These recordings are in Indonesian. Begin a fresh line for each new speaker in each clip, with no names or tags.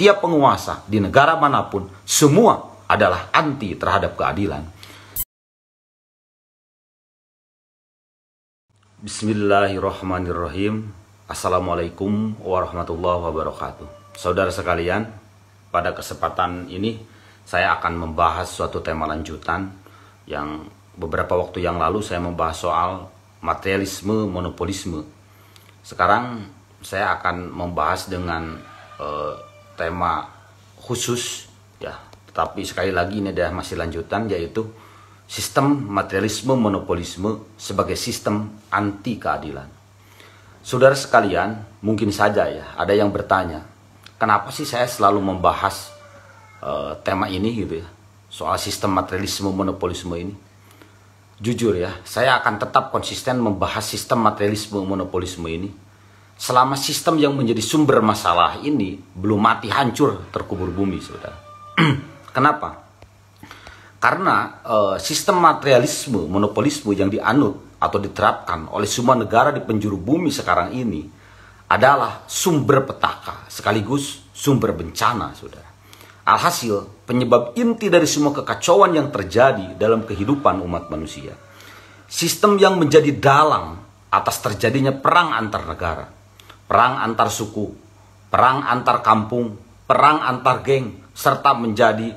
setiap penguasa di negara manapun semua adalah anti terhadap keadilan. Bismillahirrahmanirrahim. Assalamualaikum warahmatullahi wabarakatuh. Saudara sekalian, pada kesempatan ini saya akan membahas suatu tema lanjutan yang beberapa waktu yang lalu saya membahas soal materialisme, monopolisme. Sekarang saya akan membahas dengan tema khusus ya, tetapi sekali lagi ini adalah masih lanjutan, yaitu sistem materialisme monopolisme sebagai sistem anti keadilan. Saudara sekalian, mungkin saja ya ada yang bertanya, kenapa sih saya selalu membahas tema ini gitu ya, soal sistem materialisme monopolisme ini. Jujur ya, saya akan tetap konsisten membahas sistem materialisme monopolisme ini selama sistem yang menjadi sumber masalah ini belum mati hancur terkubur bumi, saudara. Kenapa? Karena sistem materialisme monopolisme yang dianut atau diterapkan oleh semua negara di penjuru bumi sekarang ini adalah sumber petaka sekaligus sumber bencana, saudara. Alhasil, penyebab inti dari semua kekacauan yang terjadi dalam kehidupan umat manusia. Sistem yang menjadi dalang atas terjadinya perang antar negara, perang antar suku, perang antar kampung, perang antar geng, serta menjadi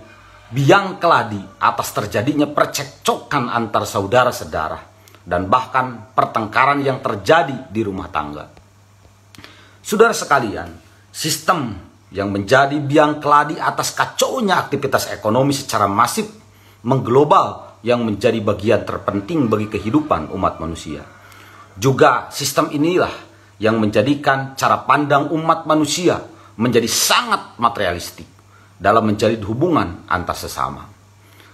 biang keladi atas terjadinya percekcokan antar saudara-saudara, dan bahkan pertengkaran yang terjadi di rumah tangga. Saudara sekalian, sistem yang menjadi biang keladi atas kacaunya aktivitas ekonomi secara masif mengglobal yang menjadi bagian terpenting bagi kehidupan umat manusia. Juga sistem inilah yang menjadikan cara pandang umat manusia menjadi sangat materialistik dalam menjalin hubungan antar sesama.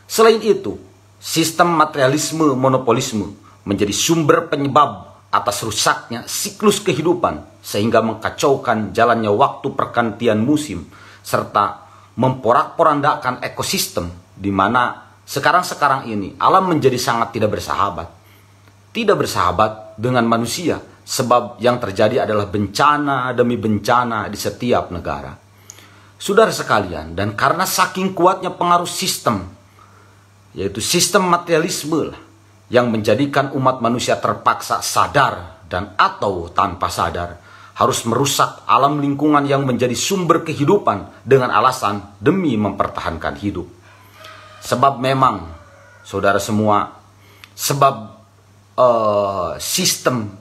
Selain itu, sistem materialisme monopolisme menjadi sumber penyebab atas rusaknya siklus kehidupan sehingga mengkacaukan jalannya waktu pergantian musim serta memporak-porandakan ekosistem di mana sekarang ini alam menjadi sangat tidak bersahabat dengan manusia, sebab yang terjadi adalah bencana demi bencana di setiap negara. Saudara sekalian, dan karena saking kuatnya pengaruh sistem, yaitu sistem materialisme yang menjadikan umat manusia terpaksa sadar dan atau tanpa sadar harus merusak alam lingkungan yang menjadi sumber kehidupan dengan alasan demi mempertahankan hidup. Sebab memang, saudara semua, sistem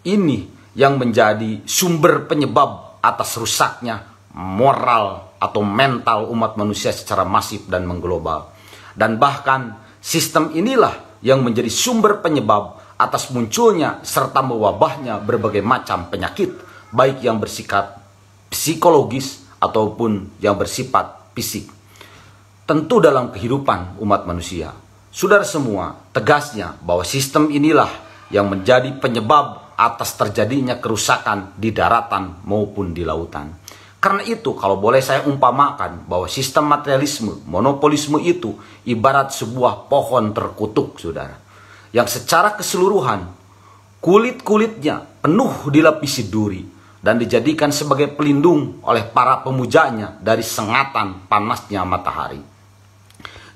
ini yang menjadi sumber penyebab atas rusaknya moral atau mental umat manusia secara masif dan mengglobal. Dan bahkan sistem inilah yang menjadi sumber penyebab atas munculnya serta mewabahnya berbagai macam penyakit, baik yang bersifat psikologis ataupun yang bersifat fisik. Tentu dalam kehidupan umat manusia, saudara semua, tegasnya bahwa sistem inilah yang menjadi penyebab atas terjadinya kerusakan di daratan maupun di lautan. Karena itu, kalau boleh saya umpamakan bahwa sistem materialisme, monopolisme itu ibarat sebuah pohon terkutuk, saudara. Yang secara keseluruhan, kulit-kulitnya penuh dilapisi duri dan dijadikan sebagai pelindung oleh para pemujanya dari sengatan panasnya matahari.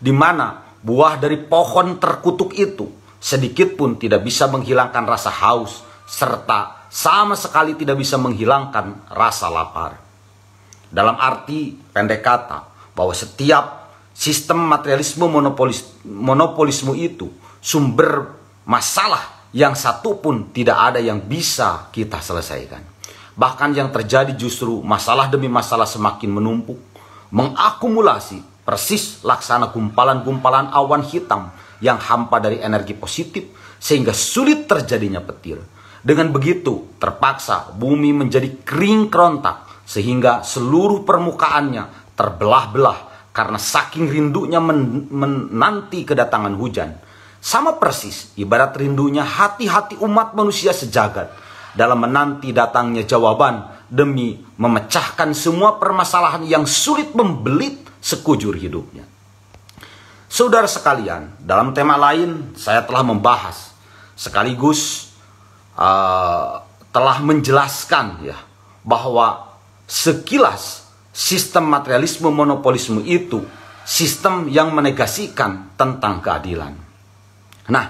Di mana buah dari pohon terkutuk itu sedikit pun tidak bisa menghilangkan rasa haus, serta sama sekali tidak bisa menghilangkan rasa lapar. Dalam arti pendek kata, bahwa setiap sistem materialisme monopolisme itu sumber masalah yang satu pun tidak ada yang bisa kita selesaikan. Bahkan yang terjadi justru masalah demi masalah semakin menumpuk, mengakumulasi persis laksana gumpalan-gumpalan awan hitam yang hampa dari energi positif sehingga sulit terjadinya petir. Dengan begitu terpaksa bumi menjadi kering kerontak sehingga seluruh permukaannya terbelah-belah karena saking rindunya menanti kedatangan hujan. Sama persis ibarat rindunya hati-hati umat manusia sejagat dalam menanti datangnya jawaban demi memecahkan semua permasalahan yang sulit membelit sekujur hidupnya. Saudara sekalian, dalam tema lain saya telah membahas sekaligus telah menjelaskan ya bahwa sekilas sistem materialisme monopolisme itu sistem yang menegasikan tentang keadilan. Nah,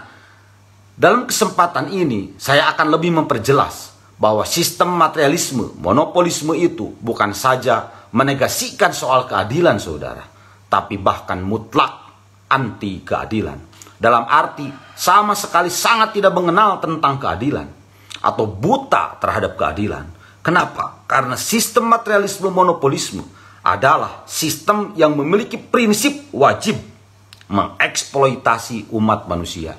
dalam kesempatan ini saya akan lebih memperjelas bahwa sistem materialisme monopolisme itu bukan saja menegasikan soal keadilan, saudara, tapi bahkan mutlak anti keadilan. Dalam arti sama sekali sangat tidak mengenal tentang keadilan atau buta terhadap keadilan. Kenapa? Karena sistem materialisme monopolisme adalah sistem yang memiliki prinsip wajib mengeksploitasi umat manusia.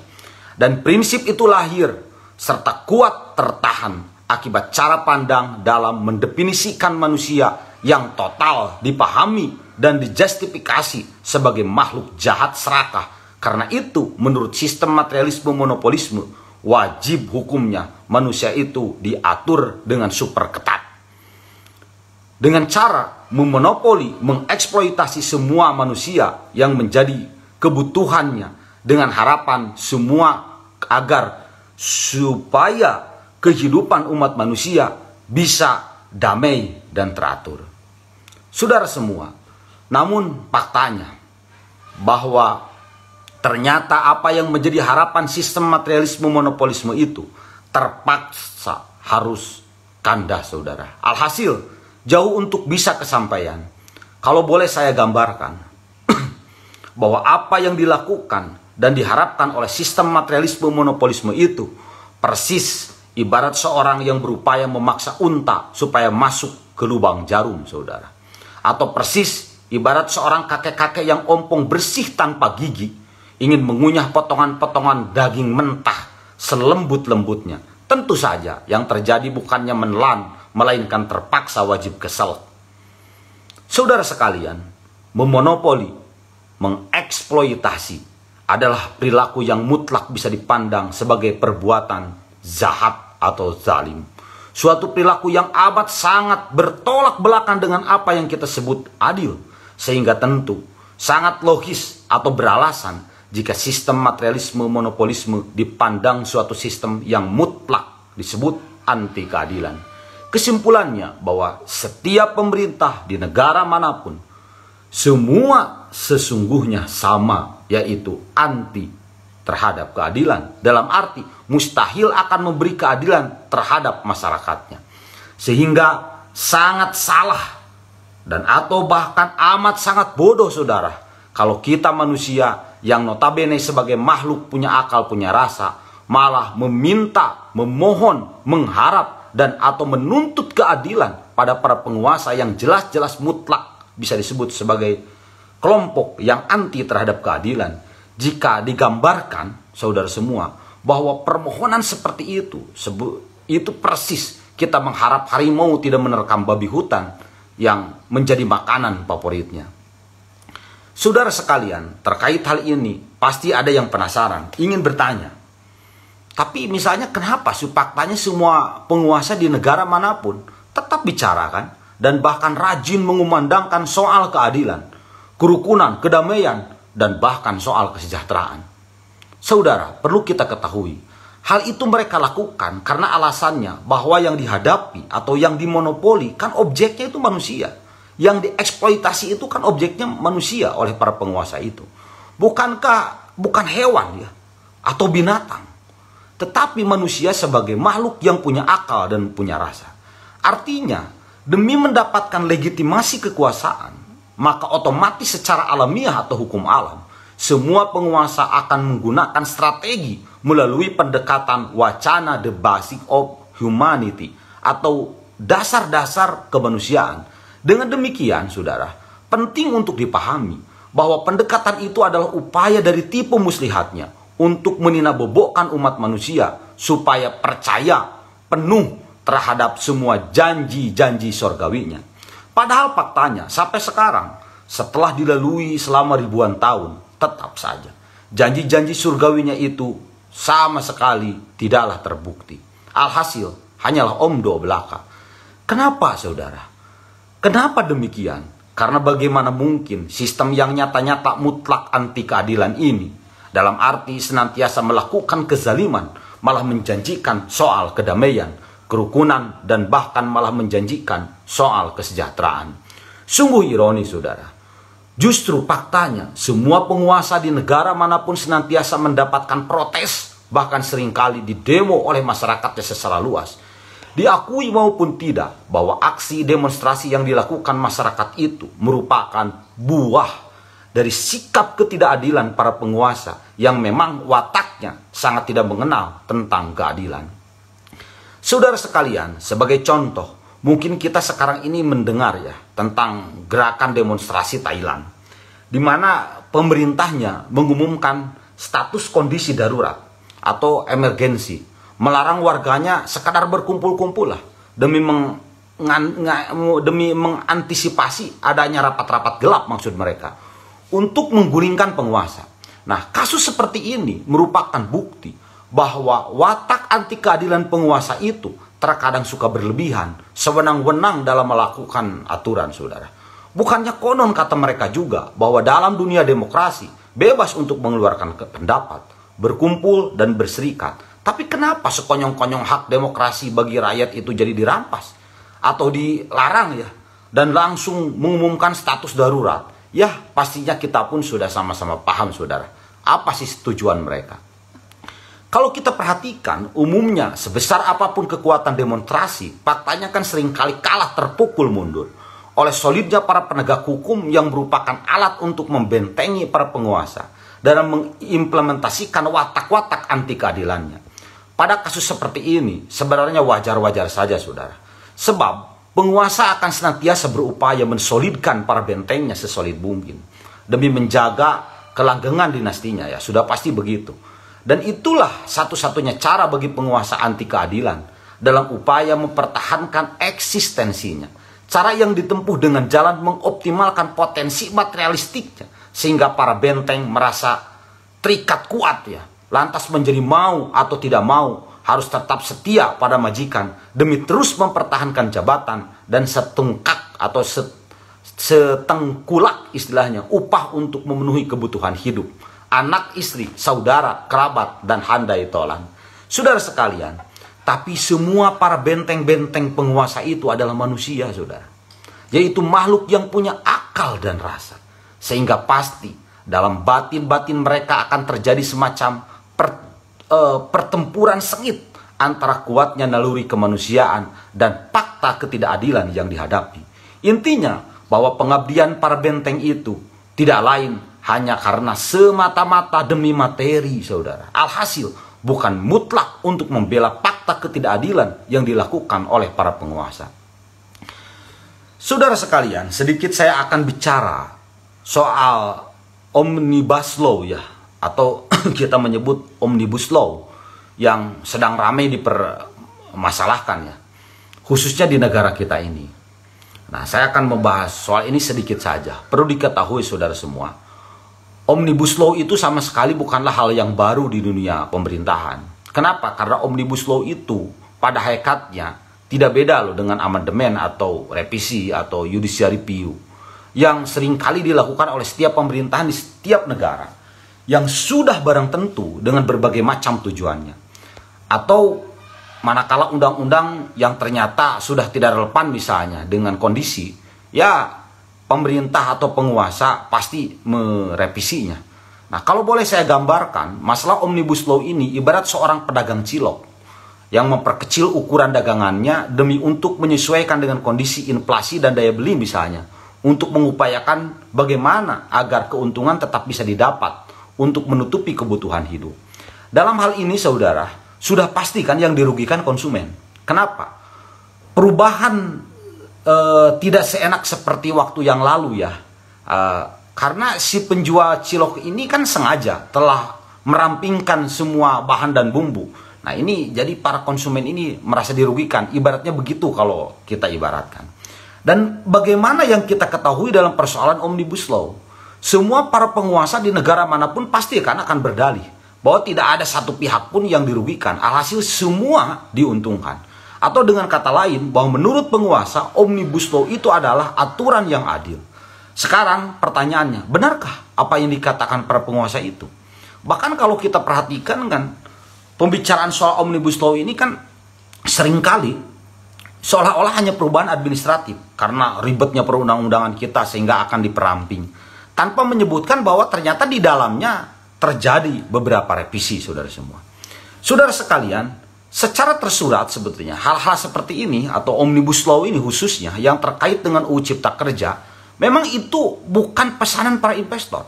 Dan prinsip itu lahir serta kuat tertahan akibat cara pandang dalam mendefinisikan manusia yang total dipahami dan dijustifikasi sebagai makhluk jahat serakah. Karena itu, menurut sistem materialisme monopolisme, wajib hukumnya manusia itu diatur dengan super ketat. Dengan cara memonopoli, mengeksploitasi semua manusia yang menjadi kebutuhannya, dengan harapan semua agar supaya kehidupan umat manusia bisa damai dan teratur. Saudara semua, namun faktanya bahwa ternyata apa yang menjadi harapan sistem materialisme monopolisme itu terpaksa harus kandas, saudara. Alhasil, jauh untuk bisa kesampaian. Kalau boleh saya gambarkan, bahwa apa yang dilakukan dan diharapkan oleh sistem materialisme monopolisme itu persis ibarat seorang yang berupaya memaksa unta supaya masuk ke lubang jarum, saudara. Atau persis ibarat seorang kakek-kakek yang ompong bersih tanpa gigi ingin mengunyah potongan-potongan daging mentah selembut-lembutnya. Tentu saja yang terjadi bukannya menelan, melainkan terpaksa wajib kesel. Saudara sekalian, memonopoli, mengeksploitasi adalah perilaku yang mutlak bisa dipandang sebagai perbuatan jahat atau zalim. Suatu perilaku yang amat sangat bertolak belakang dengan apa yang kita sebut adil. Sehingga tentu sangat logis atau beralasan jika sistem materialisme monopolisme dipandang suatu sistem yang mutlak disebut anti keadilan. Kesimpulannya bahwa setiap pemerintah di negara manapun semua sesungguhnya sama, yaitu anti terhadap keadilan. Dalam arti mustahil akan memberi keadilan terhadap masyarakatnya. Sehingga sangat salah dan atau bahkan amat sangat bodoh, saudara, kalau kita manusia yang notabene sebagai makhluk punya akal, punya rasa, malah meminta, memohon, mengharap, dan atau menuntut keadilan pada para penguasa yang jelas-jelas mutlak bisa disebut sebagai kelompok yang anti terhadap keadilan. Jika digambarkan, saudara semua, bahwa permohonan seperti itu persis kita mengharap harimau tidak menerkam babi hutan yang menjadi makanan favoritnya. Saudara sekalian, terkait hal ini pasti ada yang penasaran, ingin bertanya. Tapi misalnya kenapa faktanya semua penguasa di negara manapun tetap bicarakan dan bahkan rajin mengumandangkan soal keadilan, kerukunan, kedamaian, dan bahkan soal kesejahteraan. Saudara, perlu kita ketahui, hal itu mereka lakukan karena alasannya bahwa yang dihadapi atau yang dimonopoli kan objeknya itu manusia. Yang dieksploitasi itu kan objeknya manusia oleh para penguasa itu. Bukan hewan ya, atau binatang. Tetapi manusia sebagai makhluk yang punya akal dan punya rasa. Artinya, demi mendapatkan legitimasi kekuasaan, maka otomatis secara alamiah atau hukum alam, semua penguasa akan menggunakan strategi melalui pendekatan wacana the basic of humanity atau dasar-dasar kemanusiaan. Dengan demikian, saudara, penting untuk dipahami bahwa pendekatan itu adalah upaya dari tipe muslihatnya untuk meninabobokkan umat manusia supaya percaya penuh terhadap semua janji-janji surgawinya. Padahal faktanya sampai sekarang, setelah dilalui selama ribuan tahun, tetap saja janji-janji surgawinya itu sama sekali tidaklah terbukti. Alhasil hanyalah omdo belaka. Kenapa, saudara? Kenapa demikian? Karena bagaimana mungkin sistem yang nyata-nyata mutlak anti keadilan ini, dalam arti senantiasa melakukan kezaliman, malah menjanjikan soal kedamaian, kerukunan, dan bahkan malah menjanjikan soal kesejahteraan. Sungguh ironis, saudara. Justru faktanya, semua penguasa di negara manapun senantiasa mendapatkan protes, bahkan seringkali didemo oleh masyarakatnya secara luas. Diakui maupun tidak bahwa aksi demonstrasi yang dilakukan masyarakat itu merupakan buah dari sikap ketidakadilan para penguasa yang memang wataknya sangat tidak mengenal tentang keadilan. Saudara sekalian, sebagai contoh, mungkin kita sekarang ini mendengar ya tentang gerakan demonstrasi Thailand, di mana pemerintahnya mengumumkan status kondisi darurat atau emergensi, melarang warganya sekadar berkumpul-kumpul lah demi mengantisipasi adanya rapat-rapat gelap maksud mereka untuk menggulingkan penguasa. Nah, kasus seperti ini merupakan bukti bahwa watak anti keadilan penguasa itu terkadang suka berlebihan, sewenang-wenang dalam melakukan aturan, saudara. Bukannya konon kata mereka juga bahwa dalam dunia demokrasi bebas untuk mengeluarkan pendapat, berkumpul dan berserikat. Tapi kenapa sekonyong-konyong hak demokrasi bagi rakyat itu jadi dirampas atau dilarang ya, dan langsung mengumumkan status darurat? Ya, pastinya kita pun sudah sama-sama paham, saudara. Apa sih tujuan mereka? Kalau kita perhatikan, umumnya sebesar apapun kekuatan demonstrasi, faktanya kan seringkali kalah terpukul mundur oleh solidnya para penegak hukum yang merupakan alat untuk membentengi para penguasa dalam mengimplementasikan watak-watak anti keadilannya. Pada kasus seperti ini, sebenarnya wajar-wajar saja, saudara. Sebab penguasa akan senantiasa berupaya mensolidkan para bentengnya sesolid mungkin demi menjaga kelanggengan dinastinya, ya sudah pasti begitu. Dan itulah satu-satunya cara bagi penguasa anti keadilan dalam upaya mempertahankan eksistensinya. Cara yang ditempuh dengan jalan mengoptimalkan potensi materialistiknya sehingga para benteng merasa terikat kuat ya. Lantas menjadi mau atau tidak mau harus tetap setia pada majikan demi terus mempertahankan jabatan dan setengkak atau setengkulak istilahnya upah untuk memenuhi kebutuhan hidup anak, istri, saudara, kerabat, dan handai tolan. Saudara sekalian, tapi semua para benteng-benteng penguasa itu adalah manusia, saudara. Yaitu makhluk yang punya akal dan rasa. Sehingga pasti dalam batin-batin mereka akan terjadi semacam pertempuran sengit antara kuatnya naluri kemanusiaan dan fakta ketidakadilan yang dihadapi. Intinya bahwa pengabdian para benteng itu tidak lain hanya karena semata-mata demi materi, saudara. Alhasil bukan mutlak untuk membela fakta ketidakadilan yang dilakukan oleh para penguasa. Saudara sekalian, sedikit saya akan bicara soal Omnibus Law ya, atau kita menyebut Omnibus Law yang sedang ramai dipermasalahkan ya, khususnya di negara kita ini. Nah, saya akan membahas soal ini sedikit saja. Perlu diketahui saudara semua, Omnibus Law itu sama sekali bukanlah hal yang baru di dunia pemerintahan. Kenapa? Karena Omnibus Law itu pada hakikatnya tidak beda loh dengan amandemen atau revisi atau judicial review yang seringkali dilakukan oleh setiap pemerintahan di setiap negara yang sudah barang tentu dengan berbagai macam tujuannya. Atau manakala undang-undang yang ternyata sudah tidak relevan misalnya dengan kondisi, ya pemerintah atau penguasa pasti merevisinya. Nah, kalau boleh saya gambarkan, masalah Omnibus Law ini ibarat seorang pedagang cilok yang memperkecil ukuran dagangannya demi untuk menyesuaikan dengan kondisi inflasi dan daya beli misalnya, untuk mengupayakan bagaimana agar keuntungan tetap bisa didapat untuk menutupi kebutuhan hidup. Dalam hal ini saudara, sudah pasti kan yang dirugikan konsumen. Kenapa? Perubahan tidak seenak seperti waktu yang lalu ya, karena si penjual cilok ini kan sengaja telah merampingkan semua bahan dan bumbu. Nah, ini jadi para konsumen ini merasa dirugikan, ibaratnya begitu kalau kita ibaratkan. Dan bagaimana yang kita ketahui dalam persoalan Omnibus Law, semua para penguasa di negara manapun pasti akan berdalih bahwa tidak ada satu pihak pun yang dirugikan, alhasil semua diuntungkan. Atau dengan kata lain, bahwa menurut penguasa, Omnibus Law itu adalah aturan yang adil. Sekarang pertanyaannya, benarkah apa yang dikatakan para penguasa itu? Bahkan kalau kita perhatikan kan, pembicaraan soal Omnibus Law ini kan seringkali Seolah-olah hanya perubahan administratif karena ribetnya perundang-undangan kita sehingga akan diperamping, tanpa menyebutkan bahwa ternyata di dalamnya terjadi beberapa revisi, saudara semua. Saudara sekalian, secara tersurat sebetulnya hal-hal seperti ini atau Omnibus Law ini khususnya yang terkait dengan UU Cipta Kerja, memang itu bukan pesanan para investor.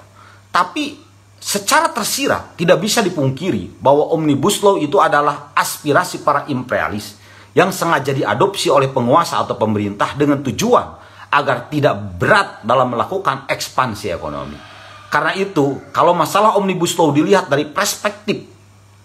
Tapi secara tersirat tidak bisa dipungkiri bahwa Omnibus Law itu adalah aspirasi para imperialis yang sengaja diadopsi oleh penguasa atau pemerintah dengan tujuan agar tidak berat dalam melakukan ekspansi ekonomi. Karena itu, kalau masalah Omnibus Law dilihat dari perspektif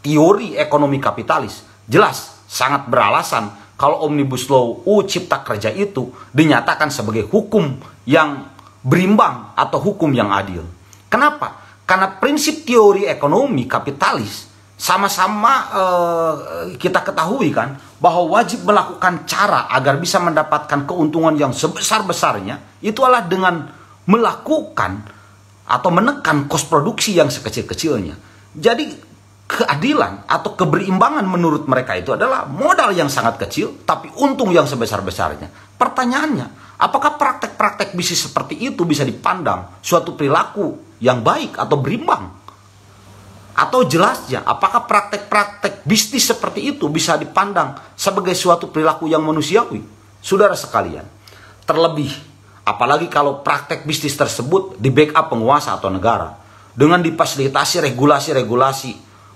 teori ekonomi kapitalis, jelas sangat beralasan kalau Omnibus Law UU Cipta Kerja itu dinyatakan sebagai hukum yang berimbang atau hukum yang adil. Kenapa? Karena prinsip teori ekonomi kapitalis sama-sama kita ketahui kan bahwa wajib melakukan cara agar bisa mendapatkan keuntungan yang sebesar-besarnya itu adalah dengan melakukan atau menekan kos produksi yang sekecil-kecilnya. Jadi keadilan atau keberimbangan menurut mereka itu adalah modal yang sangat kecil tapi untung yang sebesar-besarnya. Pertanyaannya, apakah praktek-praktek bisnis seperti itu bisa dipandang suatu perilaku yang baik atau berimbang? Atau jelasnya, apakah praktek-praktek bisnis seperti itu bisa dipandang sebagai suatu perilaku yang manusiawi? Saudara sekalian, terlebih, apalagi kalau praktek bisnis tersebut di backup penguasa atau negara, dengan difasilitasi regulasi-regulasi,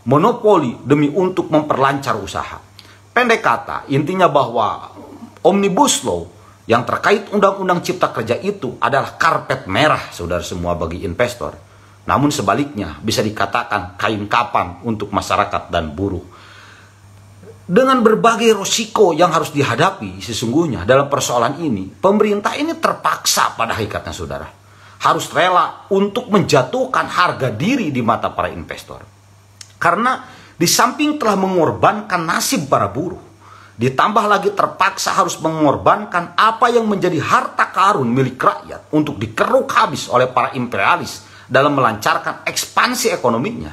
monopoli demi untuk memperlancar usaha. Pendek kata, intinya bahwa Omnibus Law yang terkait Undang-Undang Cipta Kerja itu adalah karpet merah, saudara semua, bagi investor. Namun sebaliknya bisa dikatakan kain kapan untuk masyarakat dan buruh. Dengan berbagai risiko yang harus dihadapi sesungguhnya dalam persoalan ini, pemerintah ini terpaksa pada hakikatnya, saudara, harus rela untuk menjatuhkan harga diri di mata para investor. Karena di samping telah mengorbankan nasib para buruh, ditambah lagi terpaksa harus mengorbankan apa yang menjadi harta karun milik rakyat untuk dikeruk habis oleh para imperialis dalam melancarkan ekspansi ekonominya.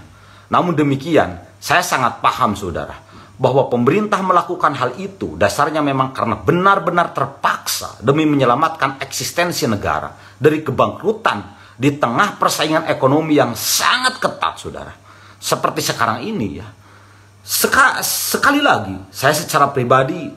Namun demikian, saya sangat paham, saudara, bahwa pemerintah melakukan hal itu dasarnya memang karena benar-benar terpaksa demi menyelamatkan eksistensi negara dari kebangkrutan di tengah persaingan ekonomi yang sangat ketat, saudara. Seperti sekarang ini ya. Sekali lagi, saya secara pribadi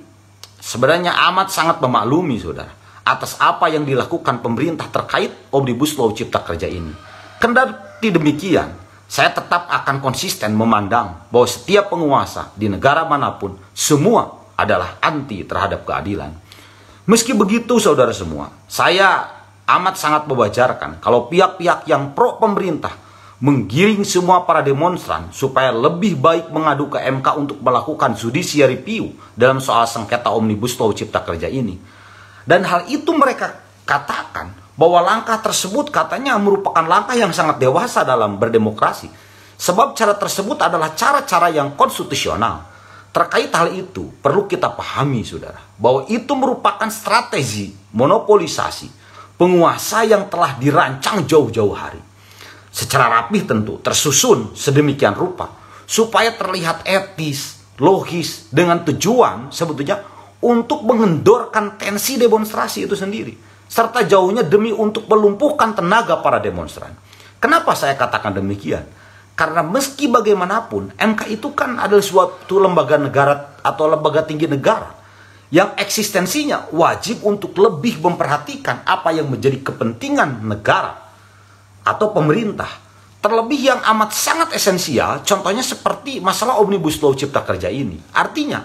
sebenarnya amat sangat memaklumi, saudara, atas apa yang dilakukan pemerintah terkait Omnibus Law Cipta Kerja ini. Kendati demikian, saya tetap akan konsisten memandang bahwa setiap penguasa di negara manapun semua adalah anti terhadap keadilan. Meski begitu, saudara semua, saya amat sangat mewajarkan kalau pihak-pihak yang pro pemerintah menggiring semua para demonstran supaya lebih baik mengadu ke MK untuk melakukan judicial review dalam soal sengketa Omnibus Law Cipta Kerja ini. Dan hal itu mereka katakan bahwa langkah tersebut katanya merupakan langkah yang sangat dewasa dalam berdemokrasi. Sebab cara tersebut adalah cara-cara yang konstitusional. Terkait hal itu, perlu kita pahami, saudara, bahwa itu merupakan strategi monopolisasi penguasa yang telah dirancang jauh-jauh hari. Secara rapih tentu, tersusun sedemikian rupa, supaya terlihat etis, logis, dengan tujuan sebetulnya untuk mengendorkan tensi demonstrasi itu sendiri. Serta jauhnya demi untuk melumpuhkan tenaga para demonstran. Kenapa saya katakan demikian? Karena meski bagaimanapun, MK itu kan adalah suatu lembaga negara atau lembaga tinggi negara yang eksistensinya wajib untuk lebih memperhatikan apa yang menjadi kepentingan negara atau pemerintah. Terlebih yang amat sangat esensial, contohnya seperti masalah Omnibus Law Cipta Kerja ini. Artinya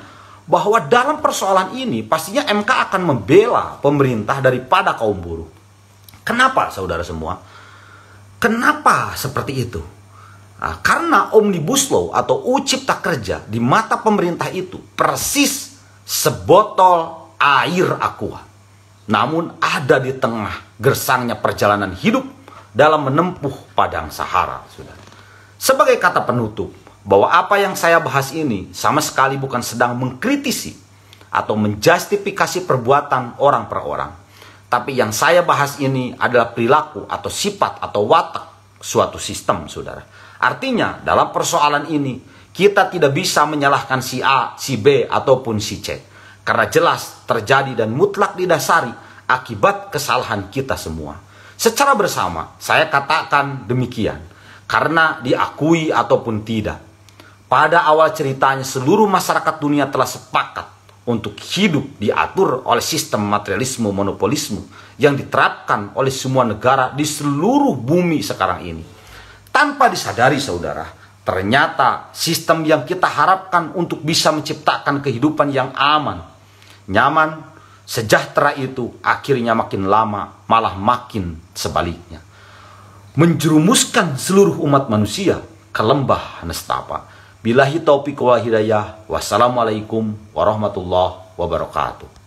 bahwa dalam persoalan ini pastinya MK akan membela pemerintah daripada kaum buruh. Kenapa, saudara semua? Kenapa seperti itu? Nah, karena Omnibus Law atau UU Cipta Kerja di mata pemerintah itu persis sebotol air aqua. Namun ada di tengah gersangnya perjalanan hidup dalam menempuh padang Sahara, saudara. Sebagai kata penutup, bahwa apa yang saya bahas ini sama sekali bukan sedang mengkritisi atau menjustifikasi perbuatan orang per orang. Tapi yang saya bahas ini adalah perilaku atau sifat atau watak suatu sistem, saudara. Artinya dalam persoalan ini kita tidak bisa menyalahkan si A, si B, ataupun si C. Karena jelas terjadi dan mutlak didasari akibat kesalahan kita semua. Secara bersama saya katakan demikian, karena diakui ataupun tidak, pada awal ceritanya seluruh masyarakat dunia telah sepakat untuk hidup diatur oleh sistem materialisme monopolisme yang diterapkan oleh semua negara di seluruh bumi sekarang ini. Tanpa disadari saudara, ternyata sistem yang kita harapkan untuk bisa menciptakan kehidupan yang aman, nyaman, sejahtera itu akhirnya makin lama malah makin sebaliknya, menjerumuskan seluruh umat manusia ke lembah nestapa. Billahi taufiq wal hidayah. Wassalamualaikum warahmatullahi wabarakatuh.